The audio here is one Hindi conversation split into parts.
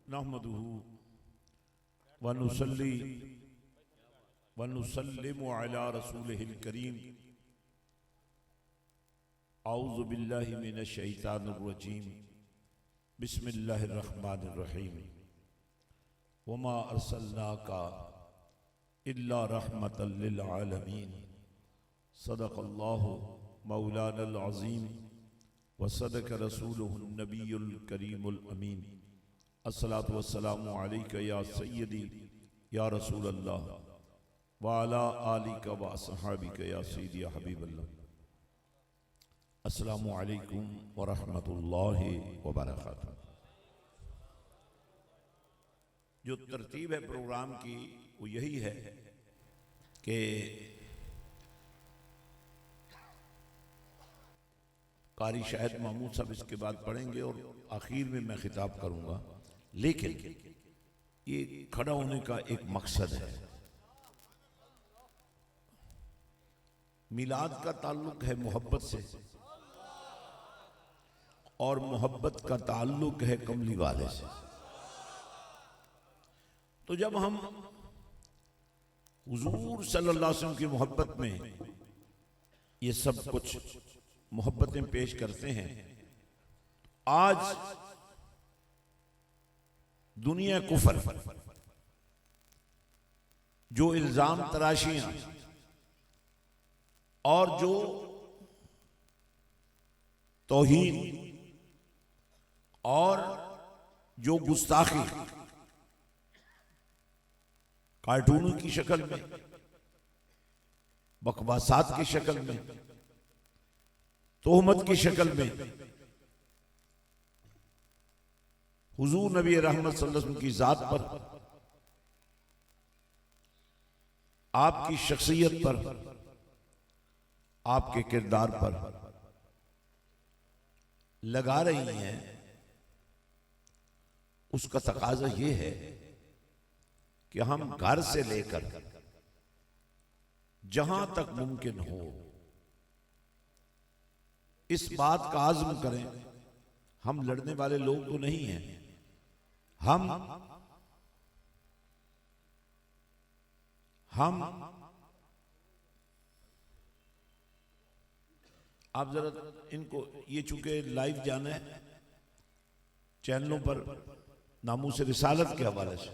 नहमदुहु व नुसल्ली व नुसल्लिमु अला रसूलिहिल करीम। औज़ु बिल्लाहि मिनश शैतानिर रजीम। बिस्मिल्लाहिर रहमानिर रहीम। वमा अर्सलनाका इल्ला रहमतल लिल आलमीन। सदक़ल्लाहु मौलानल अज़ीम व सदक़ रसूलुहुन नबियुल करीमुल अमीन। अस्सलातु वस्सलामु अलैका या सय्यदी या रसूल अल्लाह व अला आलिका व अस्हाबिका या सय्यदी या हबीबल्लाह। अस्सलामु अलैकुम व रहमतुल्लाहि व बरकातुहू। जो तरतीब है प्रोग्राम की वो यही है कि कारी शायद महमूद साहब इसके बाद पढ़ेंगे और आखिर में मैं खिताब करूंगा, लेकिन ये खड़ा होने का एक मकसद है। मिलाद का ताल्लुक है मोहब्बत से और मोहब्बत का ताल्लुक है कमली वाले से। तो जब हम हुजूर सल्लल्लाहु अलैहि वसल्लम की मोहब्बत में ये सब कुछ मोहब्बतें पेश करते हैं, आज दुनिया कुफर जो इल्जाम तराशियां और जो तौहीन और जो गुस्ताखी कार्टूनों की शक्ल में, बकवासात की शक्ल में, तोहमत की शक्ल में हुजूर नबी रहमत सल्लल्लाहु अलैहि वसल्लम की जात पर, आपकी शख्सियत पर, आपके किरदार पर लगा रही हैं, उसका तकाजा यह है कि हम घर से लेकर जहां तक मुमकिन हो इस बात का आज़्म करें। हम लड़ने वाले लोग तो नहीं हैं, हम आप जरा इनको, ये चूंकि लाइव जाना है चैनलों पर नामूस रिसालत के हवाले से,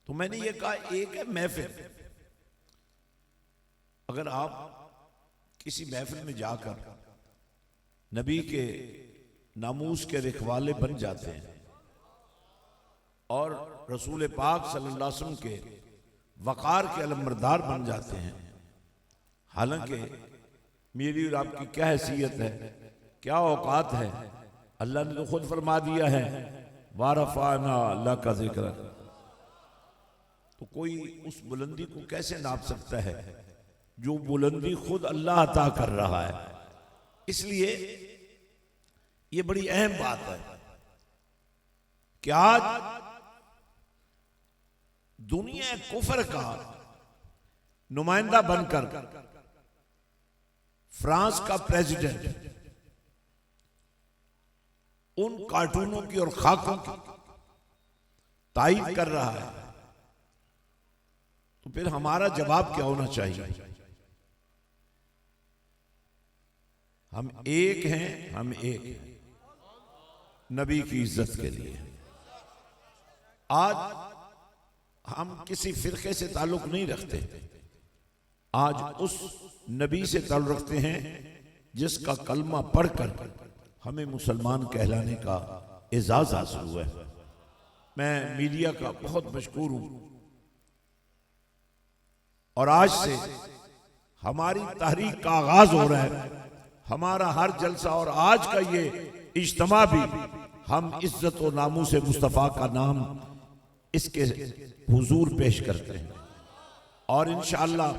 तो मैंने ये कहा एक है महफिल। अगर आप किसी महफिल में जाकर नबी के नामूस के रखवाले बन जाते हैं और रसूल पाक सल्लल्लाहु अलैहि वसल्लम के वक़ार के अलमबरदार बन जाते हैं, हालांकि मेरी और आपकी क्या हैसियत है, क्या औकात है, अल्लाह ने तो खुद फरमा दिया है वारफाना लका ज़िक्रक। तो कोई उस बुलंदी को कैसे नाप सकता है जो बुलंदी खुद अल्लाह अता कर रहा है। इसलिए ये बड़ी अहम बात है कि आज दुनिया कुफर का नुमाइंदा बनकर फ्रांस का प्रेसिडेंट उन कार्टूनों की और खाकों की तायीद कर रहा है, तो फिर हमारा जवाब क्या होना चाहिए? हम एक हैं, हम एक हैं नबी की इज्जत के लिए। आज हम किसी फिरके से ताल्लुक नहीं रखते, आज उस नबी से ताल्लुक रखते हैं जिसका कलमा पढ़कर हमें मुसलमान कहलाने का एजाज हासिल हुआ है। मैं मीडिया का बहुत मशकूर हूं और आज से हमारी तहरीक का आगाज हो रहा है। हमारा हर जलसा और आज का ये इज्तिमा भी हम इज्जत और नामूस मुस्तफ़ा का नाम इसके हुजूर पेश करते हैं और इंशाअल्लाह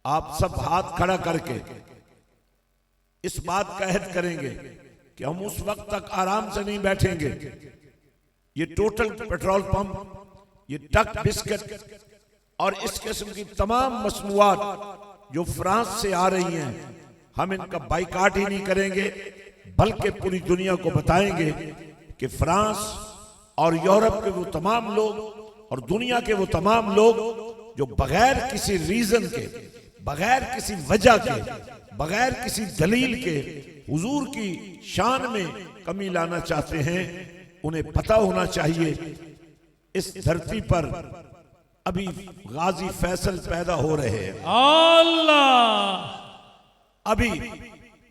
आप सब हाथ खड़ा करके इस बात का अहद करेंगे कि हम उस वक्त तक आराम से नहीं बैठेंगे। ये टोटल पेट्रोल पंप, ये टक बिस्किट और इस किस्म की तमाम मसनूआत जो फ्रांस से आ रही हैं, हम इनका बाइकाट ही नहीं करेंगे, बल्कि पूरी दुनिया को बताएंगे कि फ्रांस और यूरोप के वो तमाम लोग और दुनिया के वो तमाम लोग जो बगैर किसी रीजन के, बगैर किसी वजह के, बगैर किसी दलील के हुजूर की शान में कमी लाना चाहते हैं, उन्हें पता होना चाहिए इस धरती पर अभी गाजी फैसल पैदा हो रहे हैं। अल्लाह। अभी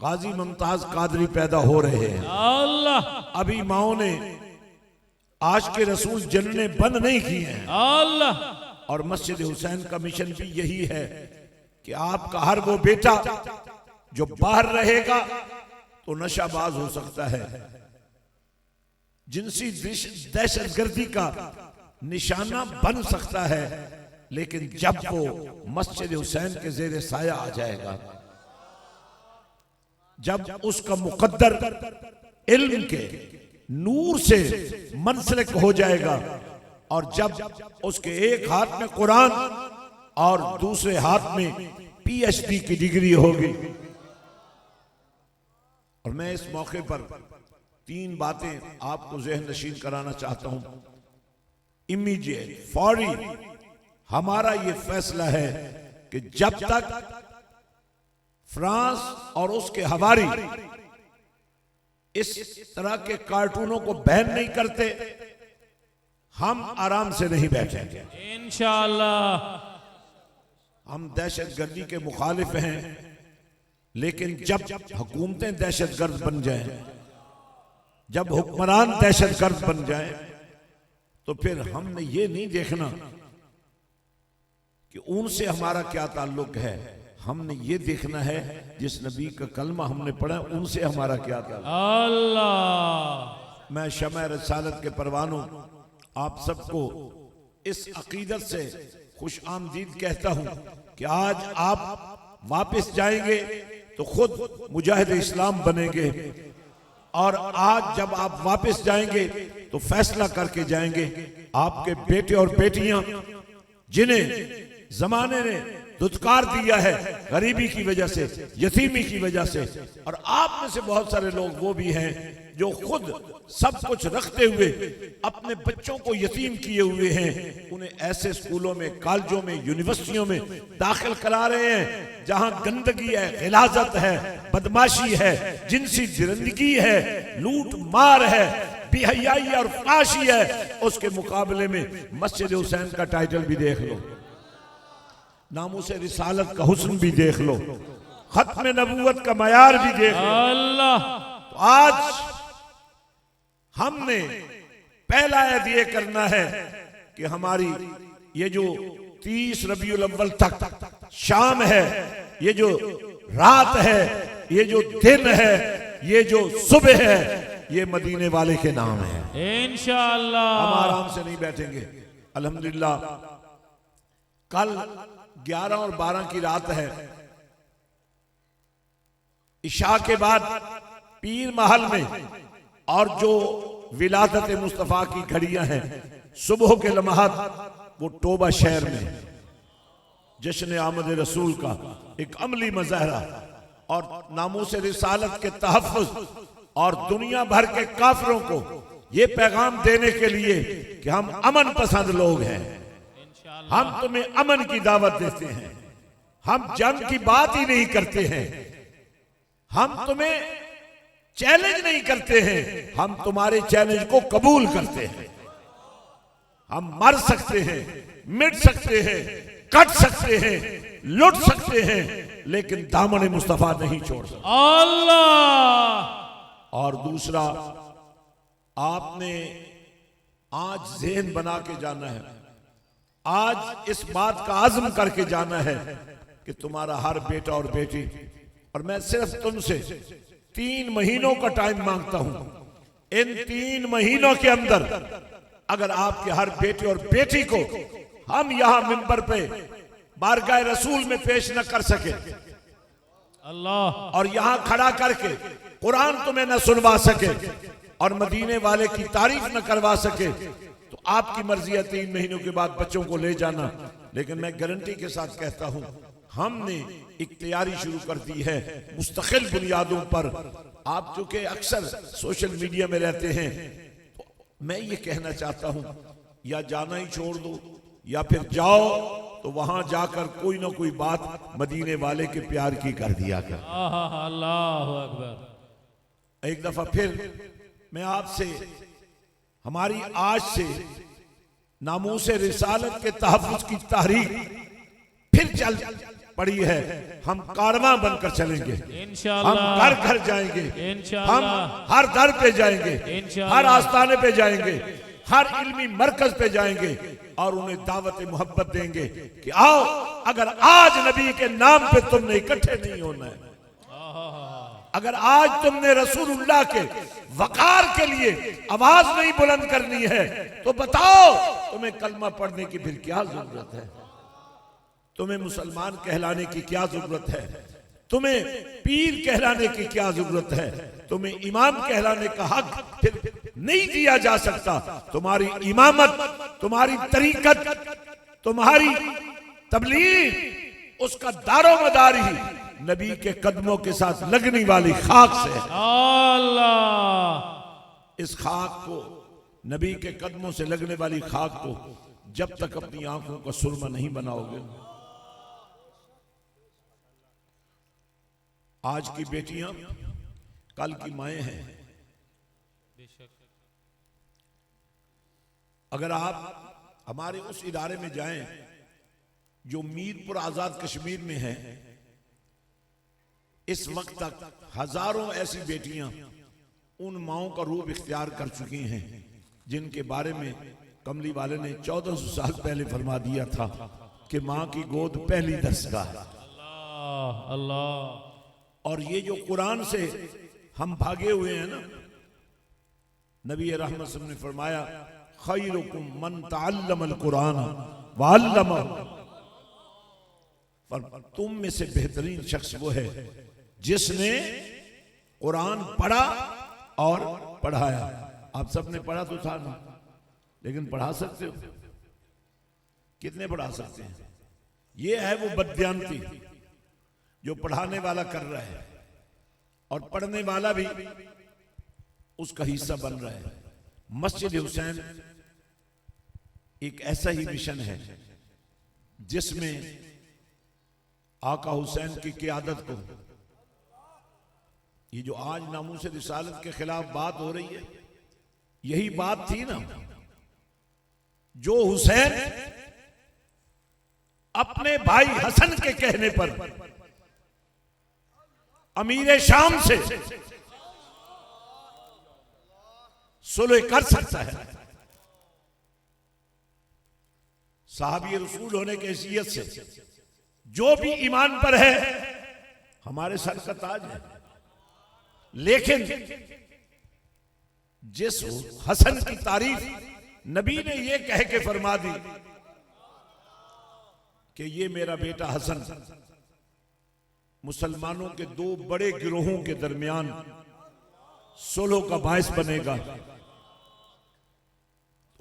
गाजी मुमताज कादरी पैदा हो रहे हैं। अल्लाह। अभी माओ ने आज के रसूल जनने बंद नहीं किए हैं। अल्लाह। और मस्जिद हुसैन का मिशन भी यही है कि आपका हर वो बेटा जो बाहर रहेगा तो नशाबाज हो सकता है, जिनसी दहशतगर्दी का निशाना बन सकता है, लेकिन जब वो मस्जिद हुसैन के जेर साया आ जाएगा, जब उसका मुकद्दर इल्म के नूर से मनसलक हो जाएगा और जब उसके एक हाथ में कुरान और दूसरे हाथ में पीएचडी की डिग्री होगी। और मैं इस मौके पर 3 बातें आपको ज़हन नशीन कराना चाहता हूं। इमीडिएट, फौरी हमारा ये फैसला है कि जब तक फ्रांस और उसके हवारी इस तरह के कार्टूनों को बैन नहीं करते, हम आराम से नहीं बैठेंगे इंशाअल्लाह। हम दहशतगर्दी के मुखालिफ हैं, लेकिन जब हुकूमतें दहशतगर्द बन जाएं, जब हुक्मरान दहशतगर्द बन जाएं, तो फिर हमने ये नहीं देखना कि उनसे हमारा क्या ताल्लुक है। हमने ये देखना है जिस नबी का कलमा हमने पढ़ा उनसे हमारा क्या ताल्लुक। अल्लाह। मैं शमअ रिसालत के परवानों आप सबको इस अकीदत से खुश आमदीद कहता हूं कि आज आप वापस जाएंगे तो खुद मुजाहिद इस्लाम बनेंगे, और आज जब आप वापस जाएंगे तो फैसला करके जाएंगे। आपके बेटे और बेटियां जिन्हें जमाने ने दुत्कार दिया है गरीबी की वजह से, यतीमी की वजह से, और आप में से बहुत सारे लोग वो भी हैं जो खुद सब कुछ रखते हुए अपने बच्चों को यतीम किए हुए हैं, उन्हें ऐसे स्कूलों में, कॉलेजों में, यूनिवर्सिटियों में दाखिल करा रहे हैं जहां गंदगी है, गिलाजत है, बदमाशी है, जिनसी जिंदगी है, लूट मार है, बेहयाई और फाशी है। उसके मुकाबले में मस्जिद हुसैन का टाइटल भी देख लो, नामूसे रिसालत का हुस्न भी देख लो, खत्म नबूवत का मयार भी देख लो। अल्लाह। तो आज हमने पहला ये करना है कि हमारी ये जो 30 रबीउल अव्वल तक शाम है, ये जो रात है, ये जो दिन है, ये जो सुबह है, ये मदीने वाले के नाम है इंशाअल्लाह। हम आराम से नहीं बैठेंगे। अल्हम्दुलिल्लाह कल 11 और 12 की रात है। इशा के बाद पीर महल में और जो विलादत मुस्तफा की घड़ियां हैं, सुबह के लम्हात वो टोबा शहर में जश्न आमद रसूल का एक अमली मज़ाहरा और नामूस रिसालत के तहफ़्फ़ुज़ और दुनिया भर के काफिरों को ये पैगाम देने के लिए कि हम अमन पसंद लोग हैं, हम तुम्हें अमन की दावत देते हैं, हम जंग की बात ही नहीं करते हैं, हम तुम्हें चैलेंज नहीं करते हैं, हम तुम्हारे चैलेंज को कबूल करते हैं। हम मर सकते हैं, मिट सकते हैं, कट सकते हैं, लुट सकते हैं, लेकिन दामन मुस्तफा नहीं छोड़ सकते। अल्लाह। और दूसरा, आपने आज ज़हन बना के जाना है, आज इस बात का आज़म करके जाना है कि तुम्हारा हर बेटा और बेटी, और मैं सिर्फ तुमसे 3 महीनों का टाइम मांगता हूं। इन 3 महीनों के अंदर अगर आपके हर बेटे और बेटी को हम यहां मिंबर पे बारगाह रसूल में पेश न कर सके, अल्लाह, और यहां खड़ा करके कुरान तुम्हें न सुनवा सके और मदीने वाले की तारीफ न करवा सके, तो आपकी मर्जी है 3 महीनों के बाद बच्चों को ले जाना। लेकिन मैं गारंटी के साथ कहता हूं, हमने एक तैयारी शुरू कर दी है मुस्तकिल बुनियादों पर। आप चूंकि अक्सर सोशल मीडिया में रहते हैं, तो मैं ये कहना चाहता हूं, या जाना ही छोड़ दो या फिर जाओ तो वहां जाकर कोई ना कोई बात मदीने वाले के प्यार की कर दिया कर। अल्लाहु अकबर। एक दफा फिर मैं आपसे हमारी आज से नामूस रिसालत के तहफ़्फ़ुज़ की तारीख फिर चल पड़ी है। हम कारवां बनकर चलेंगे, हम इंशाअल्लाह, घर घर जाएंगे, हम इंशाअल्लाह, हर दर पे जाएंगे, इंशाअल्लाह, हर आस्थाने पे जाएंगे, हर इल्मी मरकज पे जाएंगे और उन्हें दावत मोहब्बत देंगे कि आओ, अगर आज नबी के नाम पे तुमने इकट्ठे नहीं होना है, अगर आज तुमने रसूलुल्लाह के वकार के लिए आवाज नहीं बुलंद करनी है तो बताओ तुम्हें कलमा पढ़ने की फिर क्या जरूरत है? तुम्हें मुसलमान कहलाने की क्या जरूरत है? तुम्हें पीर कहलाने की क्या जरूरत है? तुम्हें इमाम कहलाने का हक फिर नहीं दिया जा सकता। तुम्हारी इमामत, तुम्हारी तरीकत, तुम्हारी तबलीग, उसका दारोमदार ही नबी के कदमों के साथ लगने वाली खाक से है। अल्लाह, इस खाक को, नबी के कदमों से लगने वाली खाक को जब तक अपनी आंखों का सुरमा नहीं बनाओगे, आज की बेटियां कल की माएं हैं। अगर आप हमारे उस इदारे में जाएं जो मीरपुर आजाद कश्मीर में है, इस वक्त तक हजारों ऐसी बेटियां उन माओं का रूप इख्तियार कर चुकी हैं जिनके बारे में कमली वाले ने 1400 साल पहले फरमा दिया था कि मां की गोद पहली दरसगाह है। अल्लाह, अल्लाह। और ये जो कुरान से हम भागे हुए हैं ना, नबी रहमत सल्लल्लाहु अलैहि वसल्लम ने फरमाया खैरुकुम मन तअल्लमल कुरान व अल्लमहु, तुम में से बेहतरीन शख्स वो है जिसने कुरान पढ़ा और पढ़ाया। आप सबने पढ़ा तो था ना, लेकिन पढ़ा सकते हो? कितने पढ़ा सकते हैं? ये है वो बदयांती जो पढ़ाने वाला कर रहा है और पढ़ने वाला भी उसका हिस्सा बन रहा है। मस्जिद हुसैन एक ऐसा ही मिशन है जिसमें आका हुसैन की क़ियादत को, ये जो आज नामूस रिसालत के खिलाफ बात हो रही है, यही बात थी ना जो हुसैन अपने भाई हसन के कहने पर अमीर शाम से सुलह कर सकता है। साहबी रसूल होने की हैसियत से जो भी ईमान पर है हमारे सर का ताज है, लेकिन जिस हसन की तारीफ नबी ने ये कह के फरमा दी कि ये मेरा बेटा हसन मुसलमानों के दो बड़े गिरोहों के दरमियान सुलह का बायस बनेगा,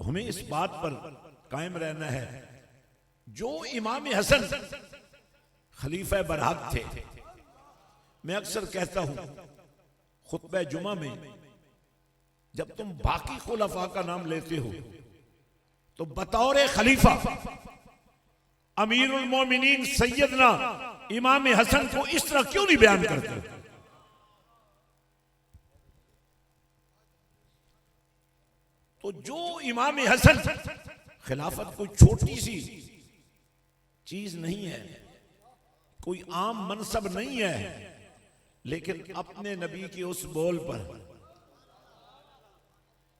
तो हमें इस बात पर कायम रहना है। जो इमाम हसन खलीफा बरहक थे, मैं अक्सर कहता हूं खुतबा जुमा में, जब तुम बाकी खुलफा का नाम लेते हो तो बतौर खलीफा अमीरुल मोमिनीन सैयदना इमाम हसन को इस तरह क्यों नहीं बयान करते? तो जो इमाम हसन, खिलाफत कोई छोटी सी चीज नहीं है, कोई आम मनसब नहीं है, लेकिन अपने नबी के उस बोल पर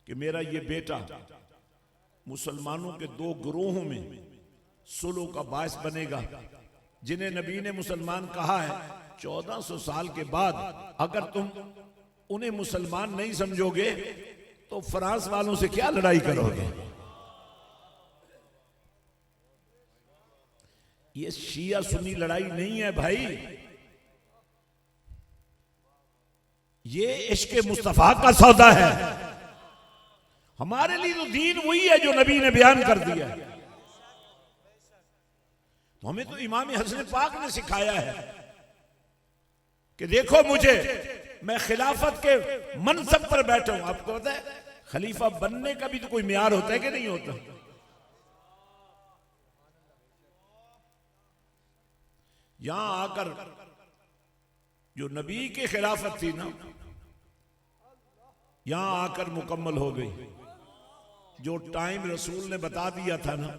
कि मेरा ये बेटा मुसलमानों के दो गिरोहों में सुलह का बायस बनेगा, जिन्हें नबी ने मुसलमान कहा है 1400 साल के बाद, अगर तुम उन्हें मुसलमान नहीं समझोगे तो फ्रांस वालों से क्या लड़ाई करोगे? ये शिया सुन्नी लड़ाई नहीं है भाई, ये इश्क मुस्तफा का सौदा है। हमारे लिए तो दीन वही है जो नबी ने बयान कर दिया है। तो हमें तो इमाम हसन पाक ने सिखाया है कि देखो मुझे, मैं खिलाफत के मनसब पर बैठा हूं। आपको पता है खलीफा बनने का भी तो कोई म्यार होता है कि नहीं होता? यहां आकर जो नबी की खिलाफत थी ना, यहां आकर मुकम्मल हो गई। जो टाइम रसूल ने बता दिया था ना,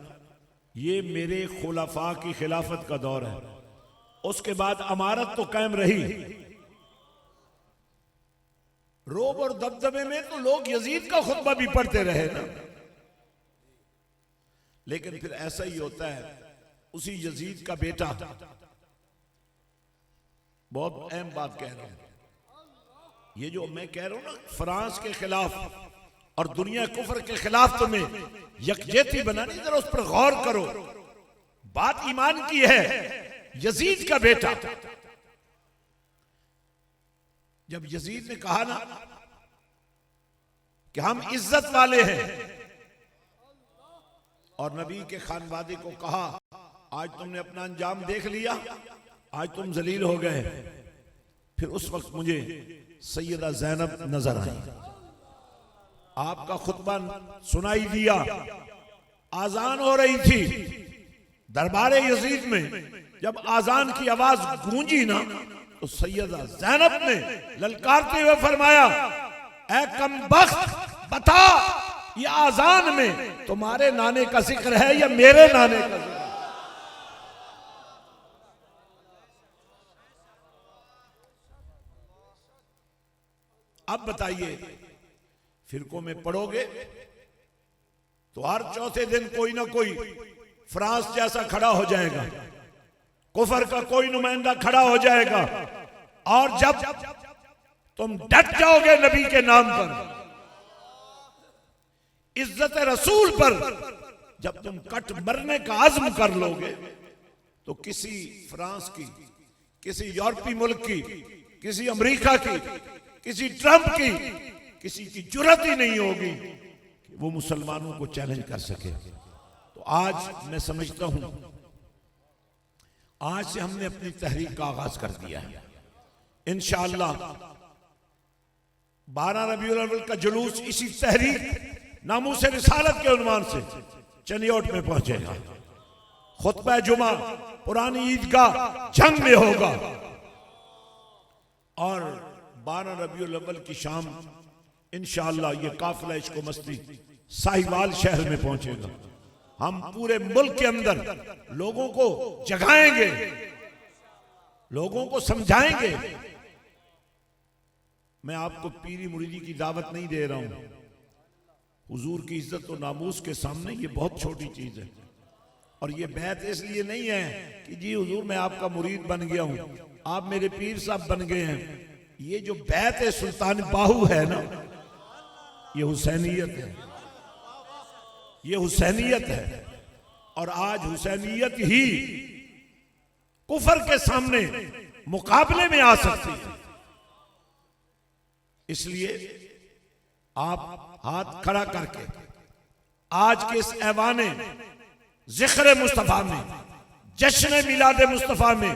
ये मेरे खुलाफा की खिलाफत का दौर है। उसके बाद अमारत तो कायम रही। रोब और दबदबे में तो लोग यजीद का खुतबा भी पढ़ते रहे ना, लेकिन फिर ऐसा ही होता है। उसी यजीद का बेटा, बहुत अहम बात कह रहा हूं, ये जो मैं कह रहा हूं ना, फ्रांस के खिलाफ और दुनिया कुफर के खिलाफ तुम्हें यकजहती बनानी, जरा उस पर गौर करो। बात ईमान की है। यजीद का बेटा, जब यजीद ने कहा ना कि हम इज्जत वाले हैं, और नबी के खानवादे को कहा आज तुमने अपना अंजाम देख लिया, आज तुम जलील हो गए, फिर उस वक्त मुझे सैयदा ज़ैनब नजर आई। आपका खुतबा सुनाई दिया, आजान हो रही थी दरबार यजीद में। जब आजान की आवाज गूंजी ना, तो सैयदा ज़ैनब ने ललकारते हुए फरमाया, ऐ कमबख्त, बता ये आजान में तुम्हारे नाने का जिक्र है या मेरे नाने का जिक्र? अब बताइए, फिरकों में पढ़ोगे तो हर चौथे दिन कोई ना कोई फ्रांस जैसा खड़ा हो जाएगा, कुफर का कोई नुमाइंदा खड़ा हो जाएगा। और जब तुम डट जाओगे नबी के नाम पर, इज्जत रसूल पर, जब तुम कट मरने का अज़्म कर लोगे, तो किसी फ्रांस की, किसी यूरोपीय मुल्क की, किसी अमेरिका की, किसी ट्रंप की, किसी की जुर्रत ही नहीं होगी कि वो मुसलमानों को चैलेंज कर सके। तो आज मैं समझता हूं, आज से हमने अपनी तहरीक का आगाज कर दिया है। इंशाअल्लाह 12 रबीउल अव्वल का जुलूस इसी तहरीक नामूस रिसालत के उन्वान से चनियोट में पहुंचेगा। खुतबा जुमा पुरानी ईदगाह जंग में होगा, और 12 रबीउल अव्वल की शाम इंशाअल्लाह ये काफिला इश्क व मस्ती साहिवाल शहर में पहुंचेगा। हम पूरे मुल्क के अंदर लोगों को जगाएंगे, लोगों को समझाएंगे। मैं आपको पीरी मुरीदी की दावत नहीं दे रहा हूं। हुजूर की इज्जत और नामूस के सामने ये बहुत छोटी चीज है। और ये बैत इसलिए नहीं है कि जी हुजूर मैं आपका मुरीद बन गया हूं, आप मेरे पीर साहब बन गए हैं। ये जो बैत है सुल्तान बाहू है ना, ये हुसैनियत है, ये हुसैनियत है। और आज हुसैनियत ही कुफर के सामने मुकाबले में आ सकती है। इसलिए आप हाथ खड़ा करके आज के इस ऐवाने जिक्र मुस्तफा में, जश्न मिलाद मुस्तफा में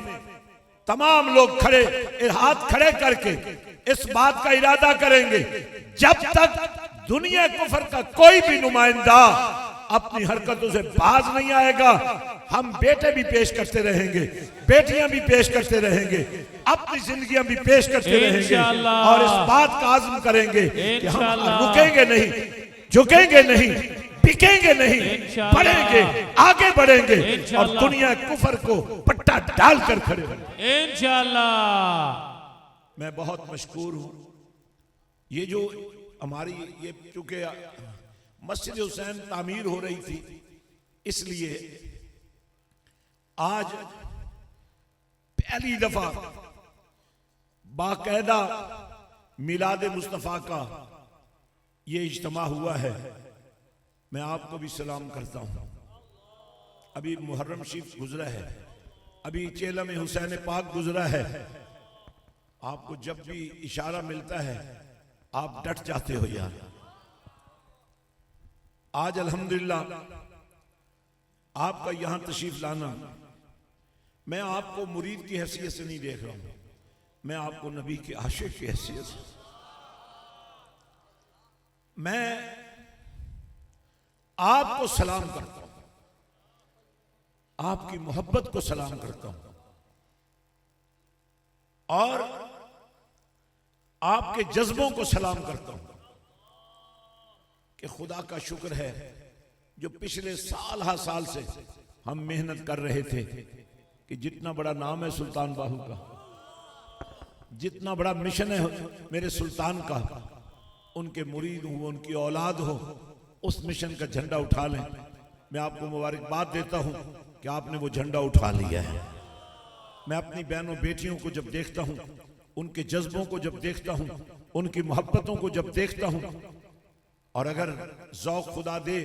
तमाम लोग खड़े, हाथ खड़े करके इस बात का इरादा करेंगे, जब तक दुनिया कुफर का कोई भी नुमाइंदा अपनी हरकतों से बाज नहीं आएगा, हम बेटे भी पेश करते रहेंगे, बेटियां भी पेश करते रहेंगे, अपनी जिंदगियां भी पेश करते रहेंगे, और इस बात का आज़म करेंगे कि हम रुकेंगे नहीं, झुकेंगे नहीं, बिकेंगे नहीं, बढ़ेंगे, आगे बढ़ेंगे, और दुनिया कुफर को पट्टा डालकर खड़े होंगे इंशाअल्लाह। मैं बहुत मशकूर हूं। ये जो हमारी ये चूंकि मस्जिद हुसैन तामीर हो रही थी, इसलिए आज पहली दफा बाकायदा मिलाद मुस्तफ़ा का ये इज्तिमा हुआ है। मैं आपको भी सलाम करता हूं। अभी मुहर्रम शरीफ गुजरा है, अभी चेलम हुसैन पाक गुजरा है। आपको जब भी इशारा मिलता है आप डट जाते हो यार। आज अल्हम्दुलिल्लाह आपका यहां तशरीफ लाना, मैं आपको मुरीद की हैसियत से नहीं देख रहा हूं, मैं आपको नबी के आशिक की हैसियत से। मैं आपको सलाम करता हूं, आपकी मोहब्बत को सलाम करता हूं और आपके जज्बों को सलाम करता हूं कि खुदा का शुक्र है जो पिछले साल हा साल से हम मेहनत कर रहे थे कि जितना बड़ा नाम है सुल्तान बाहू का, जितना बड़ा मिशन है मेरे सुल्तान का, उनके मुरीद हो, उनकी औलाद हो, उस मिशन का झंडा उठा लें। मैं आपको मुबारकबाद देता हूं कि आपने वो झंडा उठा लिया है। मैं अपनी बहनों बेटियों को जब देखता हूं, उनके जज्बों को जब देखता हूं, उनकी मोहब्बतों को जब देखता हूं, और अगर ज़ौक़ खुदा दे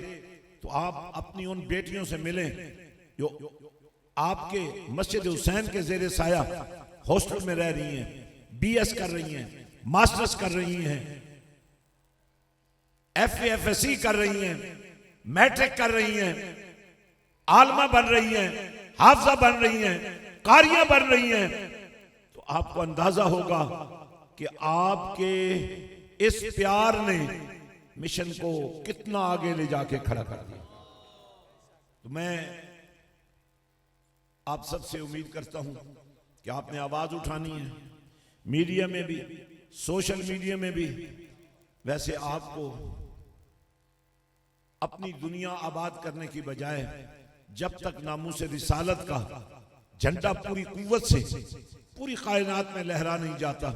तो आप अपनी उन बेटियों से मिलें जो आपके मस्जिद हुसैन के ज़ेरे साया हॉस्टल में रह रही हैं, BS कर रही हैं, मास्टर्स कर रही हैं, FA FSC कर रही हैं, मैट्रिक कर रही हैं, आलमा बन रही हैं, हाफजा बन रही हैं, कारियां बन रही हैं, तो आपको अंदाजा होगा कि आपके इस प्यार ने मिशन को कितना आगे ले जाके खड़ा कर दिया। तो मैं आप सबसे उम्मीद करता हूं कि आपने आवाज उठानी है, मीडिया में भी, सोशल मीडिया में भी। वैसे आपको अपनी दुनिया आबाद करने की बजाय जब तक नामूस रिसालत का झंडा पूरी कुव्वत से पूरी कायनात में लहरा नहीं जाता,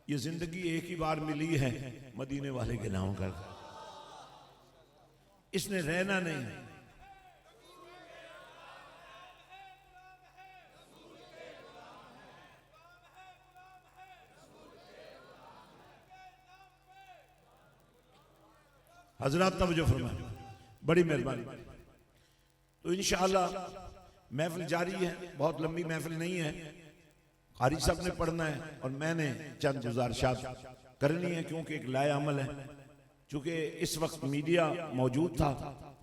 ये जिंदगी एक ही बार मिली है मदीने वाले के नाम कर, इसने रहना नहीं। हजरत तवज्जो फरमाएं, बड़ी मेहरबानी। तो इंशाअल्लाह महफिल जारी है, बहुत लंबी महफिल नहीं है, कारी साहब ने पढ़ना है और मैंने चंद गुजारिशात करनी है क्योंकि एक लाए अमल है। चूंकि इस वक्त मीडिया मौजूद था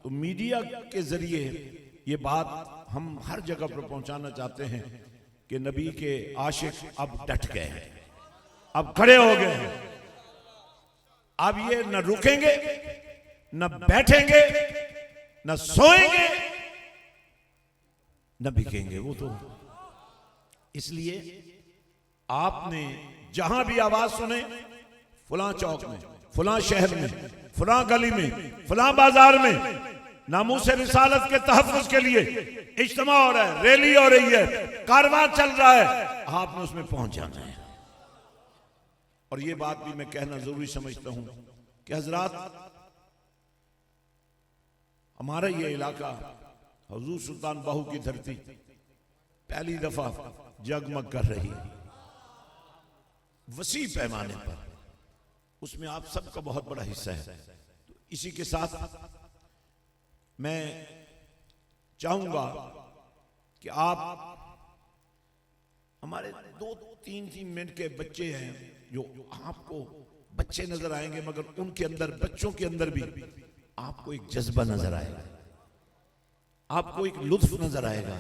तो मीडिया के जरिए ये बात हम हर जगह पर पहुंचाना चाहते हैं कि नबी के आशिक अब डट गए हैं, अब खड़े हो गए हैं, अब ये न रुकेंगे, न बैठेंगे, न सोएंगे, न बिकेंगे। वो तो इसलिए आपने जहां भी आवाज सुने, फलां चौक में, फलां शहर में, फलां गली में, फलां बाजार में नामूस रिसालत के तहफ़्फ़ुज़ के लिए इज्तिमा हो रहा है, रैली हो रही है, कारवां चल रहा है, आपने उसमें पहुंच जाना है। और ये बात भी मैं कहना जरूरी समझता हूं कि हजरात, हमारा ये इलाका हुजूर सुल्तान बाहू की धरती पहली दफा जगमग कर रही है वसी पैमाने पर, उसमें आप सबका बहुत बड़ा हिस्सा है। तो इसी के साथ मैं चाहूंगा कि आप हमारे 2-3 मिनट के बच्चे हैं जो आपको बच्चे नजर आएंगे, मगर उनके अंदर, बच्चों के अंदर भी आपको एक जज्बा नजर आएगा, आपको एक लुत्फ नजर आएगा।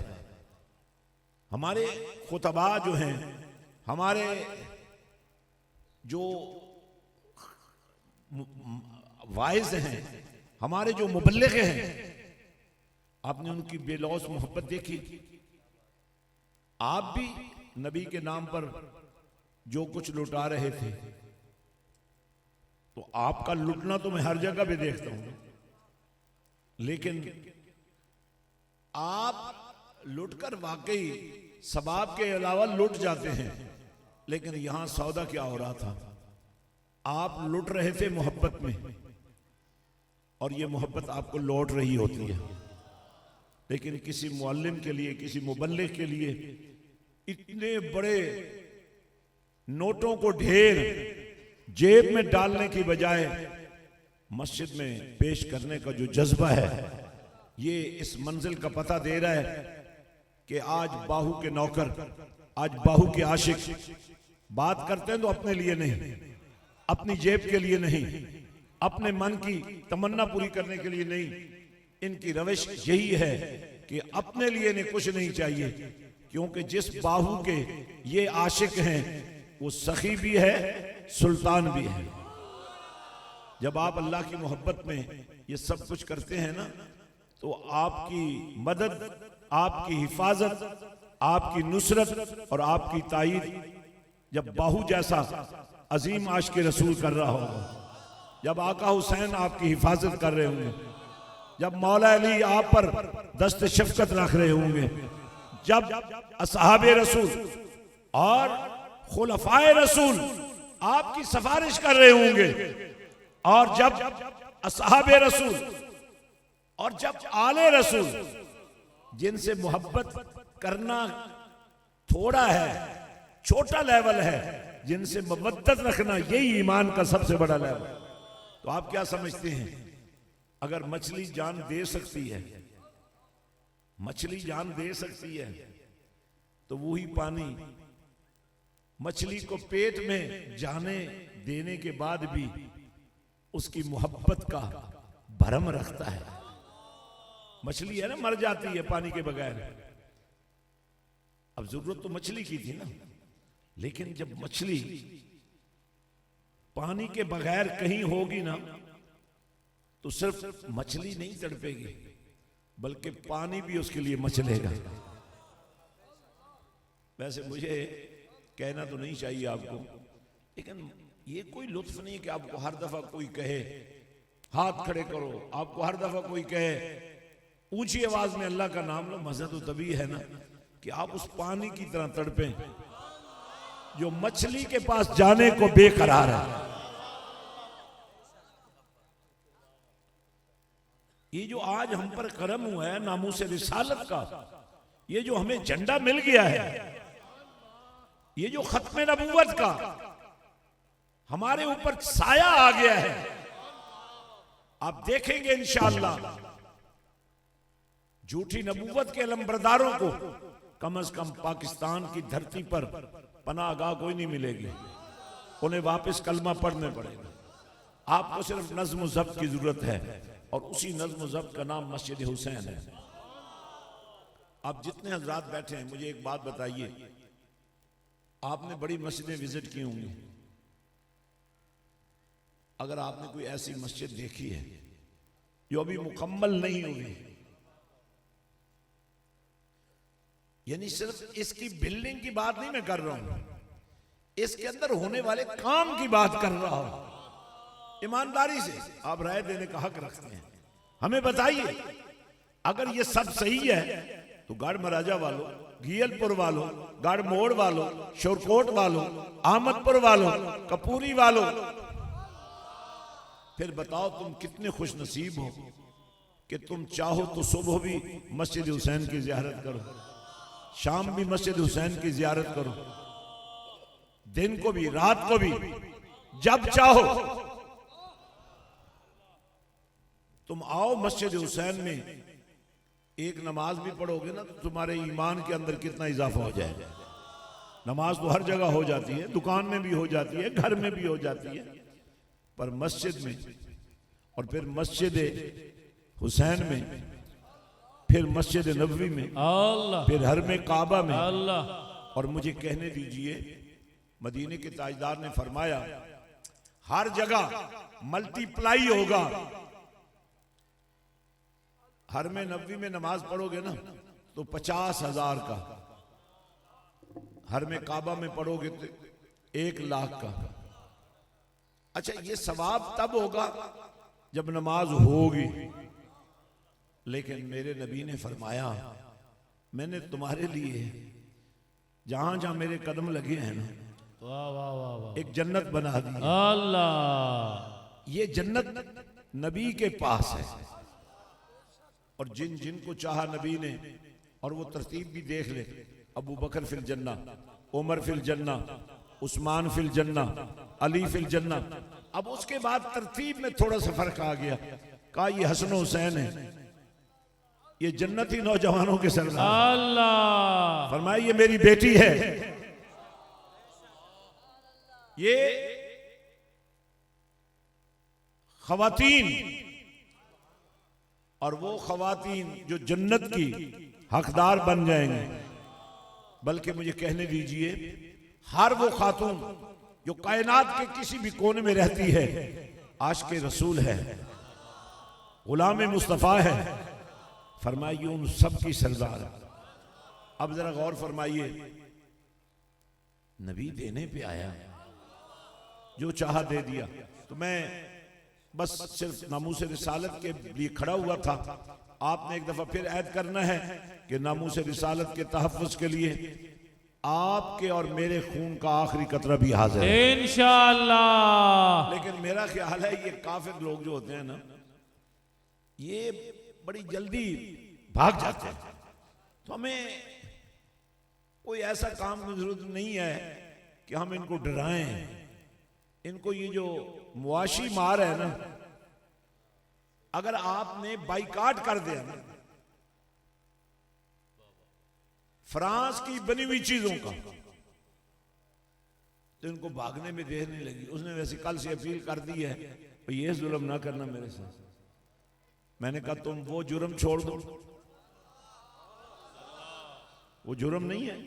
हमारे खुतबा जो हैं, हमारे जो वाइज हैं, हमारे जो मुबल्लिग हैं, आपने उनकी बेलौस मोहब्बत देखी। आप भी नबी के नाम पर जो कुछ लुटा रहे थे, तो आपका लुटना तो मैं हर जगह पे देखता हूं, लेकिन आप लुटकर वाकई सबाब के अलावा लुट जाते हैं। लेकिन यहां सौदा क्या हो रहा था, आप लुट रहे थे मोहब्बत में, और ये मोहब्बत आपको लौट रही होती है। लेकिन किसी मुअल्लिम के लिए, किसी मुबल्लिग के लिए इतने बड़े नोटों को ढेर जेब में डालने की बजाय मस्जिद में पेश करने का जो जज्बा है, ये इस मंजिल का पता दे रहा है कि आज बाहू के नौकर, आज बाहू के आशिक बात करते हैं तो अपने लिए नहीं, अपनी जेब के लिए नहीं, अपने मन की तमन्ना पूरी करने के लिए नहीं। इनकी रविश यही है कि अपने लिए इन्हें कुछ नहीं चाहिए, क्योंकि जिस बाहू के ये आशिक हैं वो सखी भी है, सुल्तान भी है। जब आप अल्लाह की मोहब्बत में ये सब कुछ करते हैं ना, तो आपकी मदद, आपकी हिफाजत, आपकी नुसरत और आपकी ताईद जब बाहू जैसा अजीम आशिक रसूल कर रहा होगा, जब आका हुसैन आपकी हिफाजत कर रहे होंगे, जब मौला अली आप पर दस्त शफकत रख रहे होंगे, जब असहाबे रसूल और खुलफाए रसूल आपकी सिफारिश कर रहे होंगे, और जब असहाबे रसूल और जब आले रसूल जिनसे मोहब्बत करना थोड़ा है, छोटा लेवल है, जिनसे मवद्दत रखना यही ईमान का सबसे बड़ा लेवल। तो आप क्या समझते हैं, अगर मछली जान दे सकती है, मछली जान दे सकती है, तो वही पानी मछली को पेट में जाने देने के बाद भी उसकी मोहब्बत का भरम रखता है। मछली है ना, मर जाती है पानी के बगैर। अब जरूरत तो मछली की थी ना, लेकिन जब मछली पानी के बगैर कहीं होगी ना, तो सिर्फ मछली नहीं तड़पेगी, बल्कि पानी भी उसके लिए मचलेगा। वैसे मुझे कहना तो नहीं चाहिए आपको, लेकिन ये कोई लुत्फ नहीं कि आपको हर दफा कोई कहे हाथ खड़े करो, आपको हर दफा कोई कहे ऊंची आवाज में अल्लाह का नाम लो। मजा तो तभी है ना कि आप उस पानी की तरह तड़पें जो मछली के पास जाने को बेकरार है। ये जो आज हम पर करम हुआ है नामूस रिसालत का, ये जो हमें झंडा मिल गया है, ये जो खत्म नबूवत का हमारे ऊपर साया आ गया है, आप देखेंगे इंशाअल्लाह झूठी नबूवत के अलंबरदारों को कम से कम पाकिस्तान की धरती पर पनाहगाह कोई नहीं मिलेगी, उन्हें वापस कलमा पढ़ने पड़ेगा। आपको सिर्फ नज्म ज़ब्त की जरूरत है, और उसी नज्म ज़ब्त का नाम मस्जिद हुसैन है। आप जितने हजरात बैठे हैं, मुझे एक बात बताइए, आपने बड़ी मस्जिदें विजिट की होंगी, अगर आपने कोई ऐसी मस्जिद देखी है जो अभी मुकम्मल नहीं हुई, यानी सिर्फ इसकी बिल्डिंग की बात नहीं मैं कर रहा हूं, इसके अंदर होने वाले काम की बात कर रहा हूं, ईमानदारी से आप राय देने का हक रखते हैं। हमें बताइए, अगर ये सब सही है तो गढ़ महाराजा वालों, घियलपुर वालों, गढ़ मोड़ वालों, शोरकोट वालों, अहमदपुर वालों, कपूरी वालों, फिर बताओ तुम कितने खुश नसीब हो कि तुम चाहो तो सुबह भी मस्जिद हुसैन की जियारत करो, शाम भी मस्जिद हुसैन की जियारत करो, दिन को भी रात को भी, जब चाहो तुम आओ मस्जिद हुसैन में, एक नमाज भी पढ़ोगे ना तो तुम्हारे ईमान के अंदर कितना इजाफा हो जाएगा। नमाज तो हर जगह हो जाती है, दुकान में भी हो जाती है, घर में भी हो जाती है, पर मस्जिद में, और फिर मस्जिद हुसैन में, फिर मस्जिद नबवी में, अल्लाह, फिर हर में काबा में। अल्लाह। और मुझे कहने दीजिए, मदीने के ताजदार ने फरमाया हर जगह मल्टीप्लाई होगा। हर में नबवी में नमाज पढ़ोगे ना तो 50,000 का, हर में काबा में पढ़ोगे तो 1,00,000 का। अच्छा, ये सवाब तब होगा जब नमाज होगी, लेकिन मेरे नबी ने फरमाया मैंने तुम्हारे लिए जहां जहां मेरे कदम लगे हैं ना, वाह वाह वाह वाह, एक जन्नत बना दी। अल्लाह। ये जन्नत नबी के पास है, और जिन जिन को चाहा नबी ने, और वो तरतीब भी देख ले, अबू बकर फिल जन्ना, उमर फिल जन्ना, उस्मान फिल जन्ना, अली फिल जन्ना। अब उसके बाद तरतीब में थोड़ा सा फर्क आ गया, कहा ये हसन हुसैन है, ये जन्नती नौजवानों के सरदार। अल्लाह। फरमाया ये मेरी बेटी है, ये खवातीन, और वो खवातीन जो जन्नत की हकदार बन जाएंगे। बल्कि मुझे कहने दीजिए, हर वो खातून जो कायनात के किसी भी कोने में रहती है, आशिक रसूल है, गुलाम मुस्तफ़ा है, फरमाइए उन सब की सरदार है। अब जरा गौर फरमाइए, नबी देने पे आया, जो चाहा दे दिया। तो मैं बस सिर्फ नामूस रिसालत के लिए खड़ा हुआ था। आपने एक दफा फिर ऐद करना है कि नामूस रिसालत के तहफ़्फ़ुज़ के लिए आपके और मेरे खून का आखिरी कतरा भी हाजिर है इंशाअल्लाह। लेकिन मेरा ख्याल है ये काफिर लोग जो होते हैं ना, ये बड़ी जल्दी भाग जाते हैं। तो हमें कोई ऐसा काम की जरूरत नहीं है कि हम इनको डराएं। इनको ये जो मुआशी मार है ना, अगर आपने बाइकाट कर दिया ना फ्रांस की बनी हुई चीजों का, तो इनको भागने में देर नहीं लगी। उसने वैसे कल से अपील कर दी है, ये जुल्म ना करना मेरे साथ। मैंने कहा तुम वो जुर्म छोड़ दो, वो जुर्म नहीं है,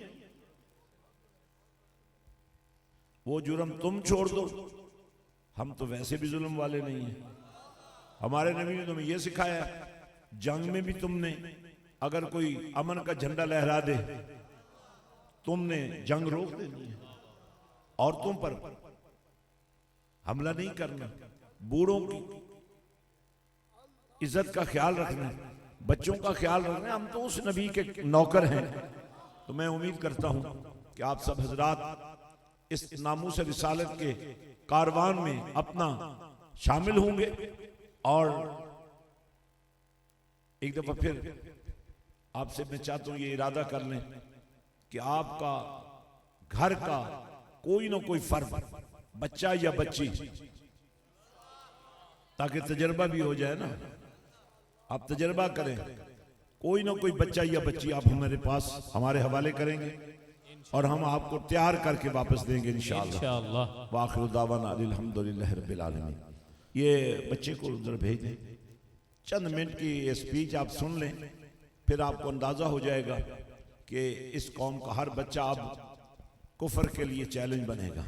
वो जुर्म तुम छोड़ दो। हम तो वैसे भी जुल्म वाले नहीं हैं। हमारे नबी ने तुम्हें यह सिखाया, जंग में भी तुमने अगर कोई अमन का झंडा लहरा दे, तुमने जंग रोक देनी है और तुम पर हमला नहीं करना। बूढ़ों की इज्जत का ख्याल रखना, बच्चों का ख्याल रखना। हम तो उस नबी के नौकर हैं। तो मैं उम्मीद करता हूं कि आप सब हजरात इस नामूस रिसालत के कारवान में अपना शामिल होंगे। और एक दफा फिर आपसे मैं चाहता हूं ये इरादा कर लें कि आपका घर का कोई ना कोई फर्द, बच्चा या बच्ची, ताकि तजर्बा भी हो जाए ना, आप तजर्बा करें। कोई ना कोई बच्चा या बच्ची आप हमारे पास हमारे हवाले करेंगे और हम आपको तैयार करके वापस देंगे इंशाअल्लाह। वाखिर दावाना अल्हम्दुलिल्लाहि रब्बिल आलमीन। ये बच्चे को उधर भेज दें, चंद मिनट की ये स्पीच आप सुन लें, फिर आपको अंदाजा हो जाएगा कि इस कौम का हर बच्चा अब कुफर के लिए चैलेंज बनेगा।